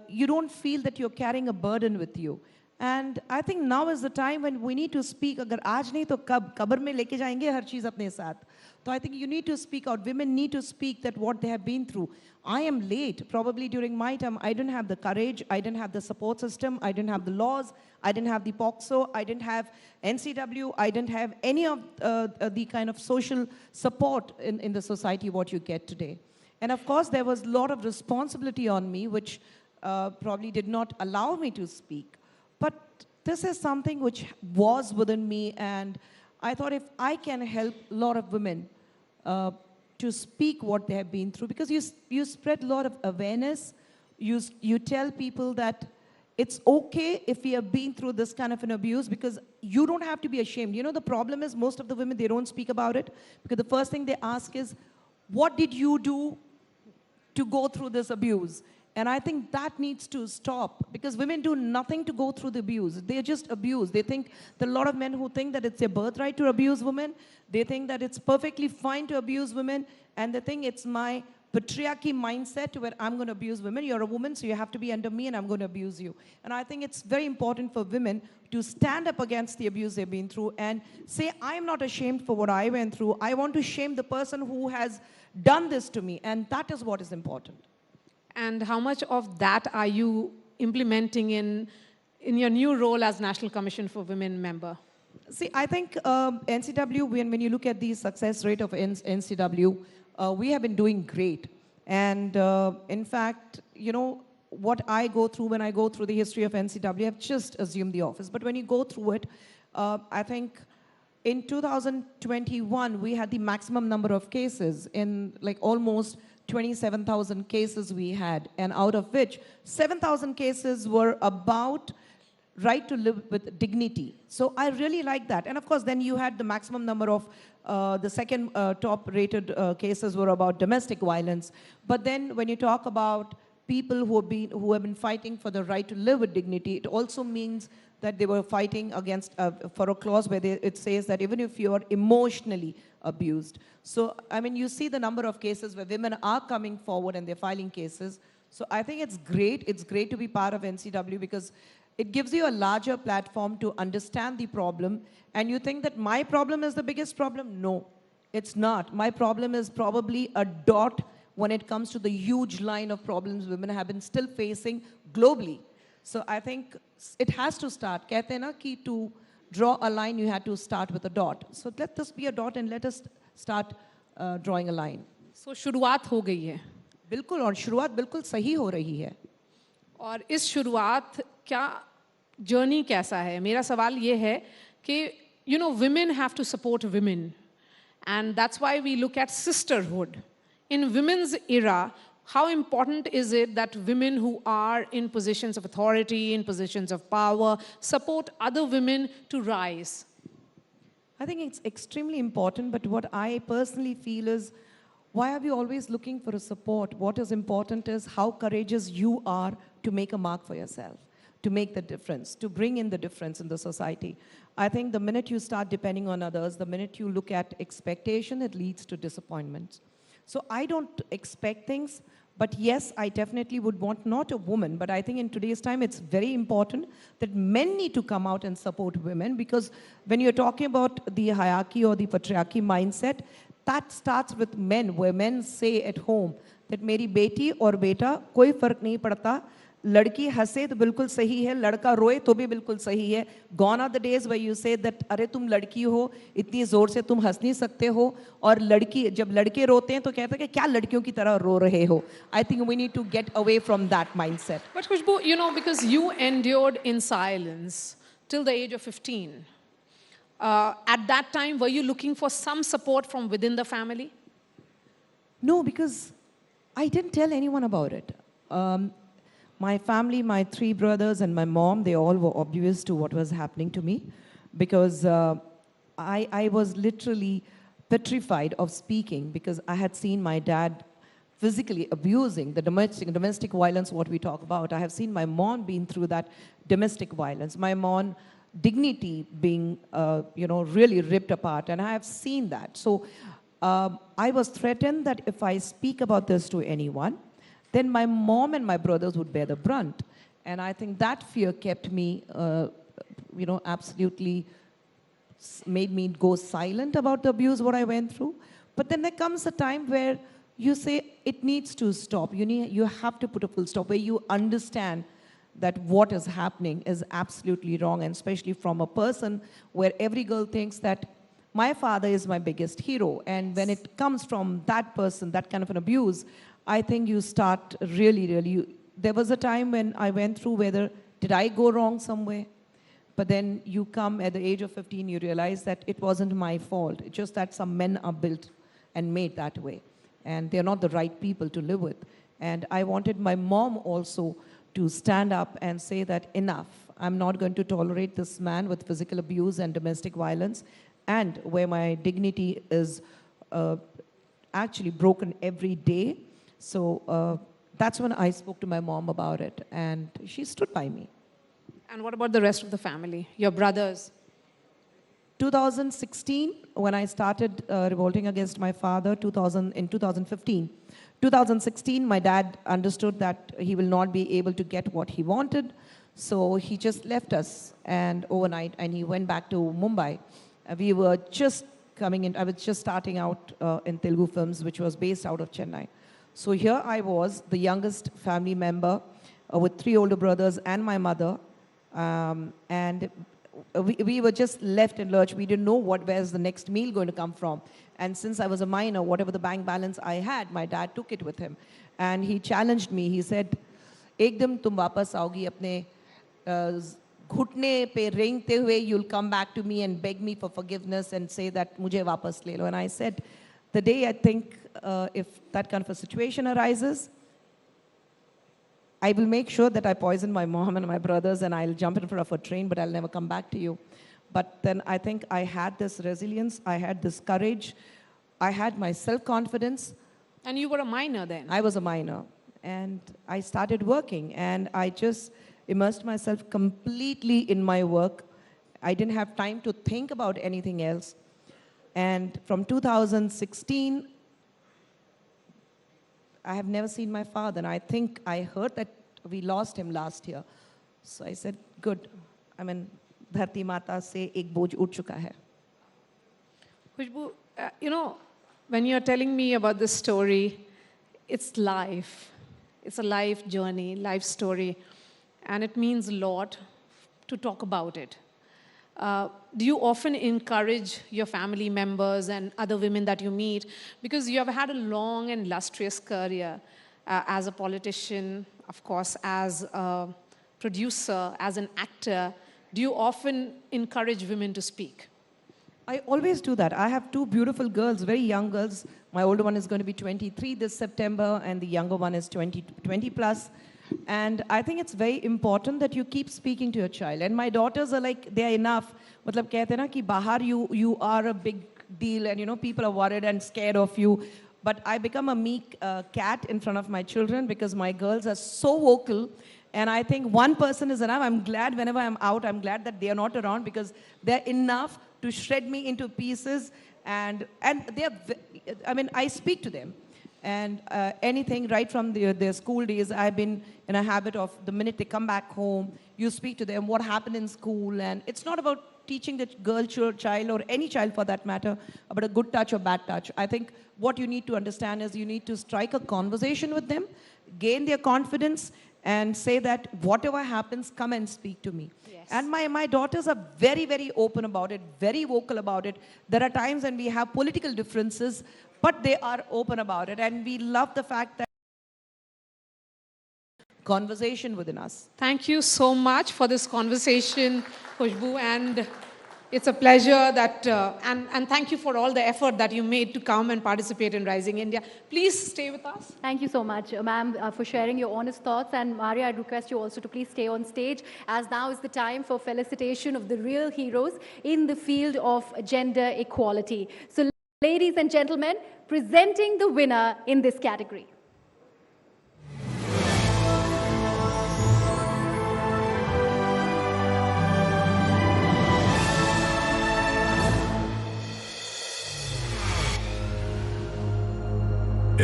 you don't feel that you're carrying a burden with you. And I think now is the time when we need to speak. अगर आज नहीं तो कब कब्र में लेके जाएंगे हर चीज़ अपने साथ. So I think you need to speak out. Women need to speak that what they have been through. I am late. Probably during my time, I didn't have the courage. I didn't have the support system. I didn't have the laws. I didn't have the POXO. I didn't have NCW. I didn't have any of the kind of social support in the society what you get today. And of course, there was a lot of responsibility on me, which probably did not allow me to speak. But this is something which was within me, and I thought if I can help a lot of women to speak what they have been through, because you spread a lot of awareness, you tell people that it's okay if we have been through this kind of an abuse, because you don't have to be ashamed. You know, the problem is most of the women, they don't speak about it, because the first thing they ask is, what did you do to go through this abuse? And I think that needs to stop, because women do nothing to go through the abuse. They just abuse. They think, there are a lot of men who think that it's their birthright to abuse women. They think that it's perfectly fine to abuse women. And they think it's my patriarchy mindset where I'm going to abuse women. You're a woman, so you have to be under me and I'm going to abuse you. And I think it's very important for women to stand up against the abuse they've been through and say, I'm not ashamed for what I went through. I want to shame the person who has done this to me. And that is what is important. And how much of that are you implementing in your new role as National Commission for Women member? See, I think NCW, when you look at the success rate of NCW, we have been doing great. And in fact, you know, what I go through when I go through the history of NCW, I've just assumed the office. But when you go through it, I think in 2021, we had the maximum number of cases in like almost 27,000 cases we had, and out of which 7,000 cases were about right to live with dignity. So I really like that. And of course, then you had the maximum number of the second top rated cases were about domestic violence. But then when you talk about people who have been fighting for the right to live with dignity, it also means that they were fighting against for a clause where it says that even if you are emotionally abused. So, I mean, you see the number of cases where women are coming forward and they're filing cases. So I think it's great. It's great to be part of NCW because it gives you a larger platform to understand the problem. And you think that my problem is the biggest problem? No, it's not. My problem is probably a dot when it comes to the huge line of problems women have been still facing globally. So I think it has to start. Kehte hain na ki to draw a line, you had to start with a dot. So let this be a dot and let us start drawing a line. So शुरुआत हो गई है. बिल्कुल, और शुरुआत बिल्कुल सही हो रही है. और इस शुरुआत क्या जर्नी कैसा है? मेरा सवाल ये है कि you know, women have to support women, and that's why we look at sisterhood. In women's era, how important is it that women who are in positions of authority, in positions of power, support other women to rise? I think it's extremely important, but what I personally feel is, why are we always looking for a support? What is important is how courageous you are to make a mark for yourself, to make the difference, to bring in the difference in the society. I think the minute you start depending on others, the minute you look at expectation, it leads to disappointment. So I don't expect things, but yes, I definitely would want not a woman, but I think in today's time, it's very important that men need to come out and support women, because when you're talking about the hierarchy or the patriarchy mindset, that starts with men, where men say at home that मेरी बेटी और बेटा कोई फर्क नहीं पड़ता, लड़की हंसे तो बिल्कुल सही है, लड़का रोए तो भी बिल्कुल सही है. Gone are the days where you say that अरे तुम लड़की हो, इतनी जोर से तुम हंस नहीं सकते हो, और लड़की जब लड़के रोते हैं तो कहते हैं कि क्या लड़कियों की तरह रो रहे हो. I think we need to get away from that mindset. But Khushboo, you know, because you endured in silence till the age of 15. At that time, were you looking for some support from within the family? No, because I didn't tell anyone about it. My family, my 3 brothers and my mom, they all were oblivious to what was happening to me, because I was literally petrified of speaking, because I had seen my dad physically abusing the domestic violence, what we talk about. I have seen my mom being through that domestic violence. My mom dignity being, you know, really ripped apart, and I have seen that. So I was threatened that if I speak about this to anyone, then my mom and my brothers would bear the brunt. And I think that fear kept me, absolutely made me go silent about the abuse, what I went through. But then there comes a time where you say it needs to stop. You have to put a full stop, where you understand that what is happening is absolutely wrong, and especially from a person where every girl thinks that my father is my biggest hero. And when it comes from that person, that kind of an abuse, I think you start really, there was a time when I went through whether, did I go wrong somewhere? But then you come at the age of 15, you realize that it wasn't my fault. It's just that some men are built and made that way. And they're not the right people to live with. And I wanted my mom also to stand up and say that enough. I'm not going to tolerate this man with physical abuse and domestic violence, and where my dignity is actually broken every day. So that's when I spoke to my mom about it, and she stood by me. And what about the rest of the family, your brothers? 2016, when I started revolting against my father, in 2015. 2016, my dad understood that he will not be able to get what he wanted, so he just left us and overnight, and he went back to Mumbai. We were just coming in, I was just starting out in Telugu films, which was based out of Chennai. So here I was, the youngest family member with 3 older brothers and my mother, and we were just left in lurch. We didn't know where's the next meal going to come from. And since I was a minor, whatever the bank balance I had, my dad took it with him. And he challenged me. He said, "Ekdam tum wapas aogi apne घुटने पे रेंगते हुए, you'll come back to me and beg me for forgiveness and say that मुझे वापस ले लो." And I said, the day I think if that kind of a situation arises, I will make sure that I poison my mom and my brothers, and I'll jump in front of a train, but I'll never come back to you. But then I think I had this resilience, I had this courage, I had my self-confidence. And you were a minor then? I was a minor. And I started working, and I just immersed myself completely in my work. I didn't have time to think about anything else. And from 2016, I have never seen my father. And I think I heard that we lost him last year. So I said, good. I mean, Dharti Mata se ek boj ut chuka hai. Khushboo, when you're telling me about this story, it's life. It's a life journey, life story. And it means a lot to talk about it. Do you often encourage your family members and other women that you meet? Because you have had a long and illustrious career as a politician, of course, as a producer, as an actor. Do you often encourage women to speak? I always do that. I have 2 beautiful girls, very young girls. My older one is going to be 23 this September, and the younger one is 20 plus. And I think it's very important that you keep speaking to your child. And my daughters are like, they're enough. Matlab kehte na ki bahar you are a big deal, and people are worried and scared of you. But I become a meek cat in front of my children because my girls are so vocal. And I think one person is enough. I'm glad whenever I'm out, I'm glad that they are not around, because they're enough to shred me into pieces. And I speak to them. And anything right from their school days, I've been in a habit of the minute they come back home, you speak to them, what happened in school. And it's not about teaching the girl child, or any child for that matter, about a good touch or bad touch. I think what you need to understand is you need to strike a conversation with them, gain their confidence, and say that whatever happens, come and speak to me. Yes. And my daughters are very, very open about it, very vocal about it. There are times when we have political differences, but they are open about it. And we love the fact that conversation within us. Thank you so much for this conversation, Khushboo. And it's a pleasure that, and thank you for all the effort that you made to come and participate in Rising India. Please stay with us. Thank you so much, ma'am, for sharing your honest thoughts. And Maria, I'd request you also to please stay on stage, as now is the time for felicitation of the real heroes in the field of gender equality. So, ladies and gentlemen, presenting the winner in this category.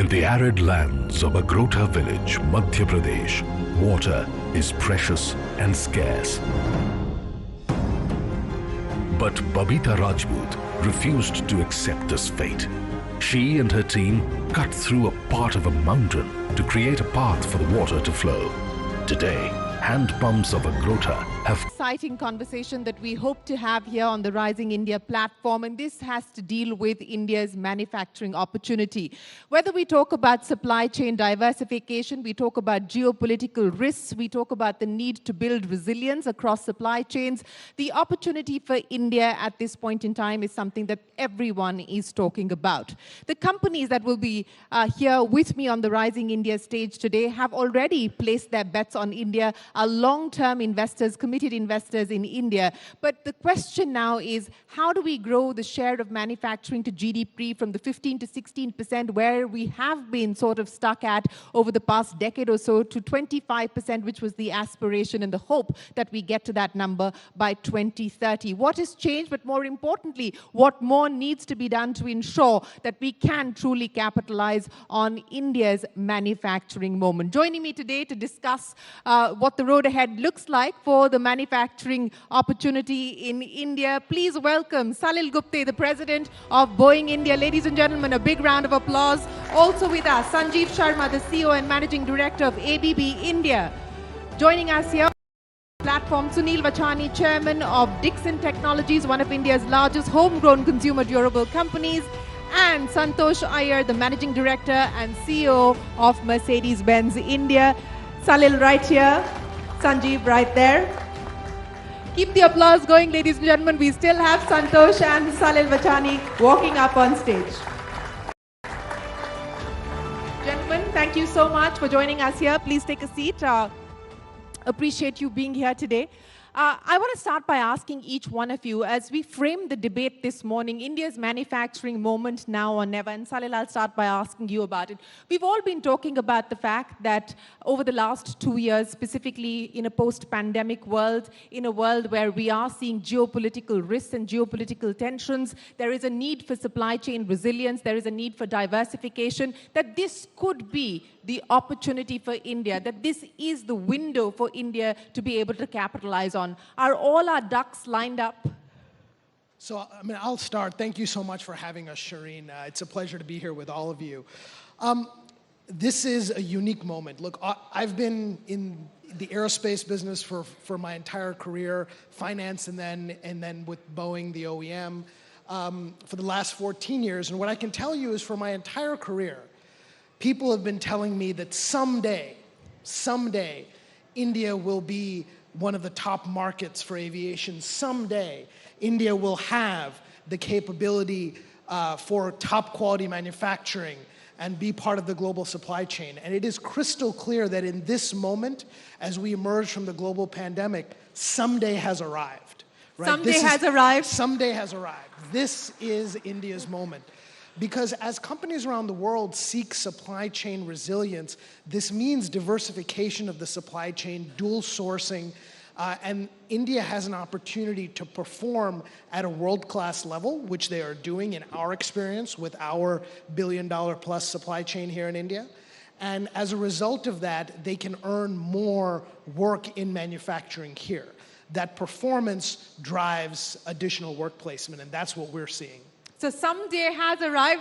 In the arid lands of Agrota village, Madhya Pradesh, water is precious and scarce. But Babita Rajput refused to accept this fate. She and her team cut through a part of a mountain to create a path for the water to flow. Today, hand pumps of Agrota have exciting conversation that we hope to have here on the Rising India platform, and this has to deal with India's manufacturing opportunity. Whether we talk about supply chain diversification, we talk about geopolitical risks, we talk about the need to build resilience across supply chains, the opportunity for India at this point in time is something that everyone is talking about. The companies that will be here with me on the Rising India stage today have already placed their bets on India, are long-term investors, committed investors in India. But the question now is, how do we grow the share of manufacturing to GDP from the 15 to 16% where we have been sort of stuck at over the past decade or so to 25%, which was the aspiration and the hope that we get to that number by 2030. What has changed, but more importantly, what more needs to be done to ensure that we can truly capitalize on India's manufacturing moment? Joining me today to discuss what the road ahead looks like for the manufacturing opportunity in India, please welcome Salil Gupte, the president of Boeing India. Ladies and gentlemen, a big round of applause. Also with us, Sanjeev Sharma, the CEO and managing director of ABB India. Joining us here on the platform, Sunil Vachani, chairman of Dixon Technologies, one of India's largest homegrown consumer durable companies, and Santosh Iyer, the managing director and CEO of Mercedes-Benz India. Salil right here, Sanjeev right there. Keep the applause going, ladies and gentlemen. We still have Santosh and Salil Vachani walking up on stage. Gentlemen, thank you so much for joining us here. Please take a seat. Appreciate you being here today. I want to start by asking each one of you, as we frame the debate this morning, India's manufacturing moment now or never, and Salil, I'll start by asking you about it. We've all been talking about the fact that over the last 2 years, specifically in a post-pandemic world, in a world where we are seeing geopolitical risks and geopolitical tensions, there is a need for supply chain resilience, there is a need for diversification, that this could be the opportunity for India, that this is the window for India to be able to capitalize on. Are all our ducks lined up? So, I'll start. Thank you so much for having us, Shireen. It's a pleasure to be here with all of you. This is a unique moment. Look, I've been in the aerospace business for my entire career, finance and then with Boeing, the OEM, for the last 14 years. And what I can tell you is for my entire career, people have been telling me that someday, India will be one of the top markets for aviation. Someday, India will have the capability for top quality manufacturing and be part of the global supply chain. And it is crystal clear that in this moment, as we emerge from the global pandemic, someday has arrived. Right? Someday has arrived. Someday has arrived. This is India's moment. Because as companies around the world seek supply chain resilience, this means diversification of the supply chain, dual sourcing, and India has an opportunity to perform at a world-class level, which they are doing in our experience with our billion-dollar-plus supply chain here in India. And as a result of that, they can earn more work in manufacturing here. That performance drives additional work placement, and that's what we're seeing. So someday has arrived.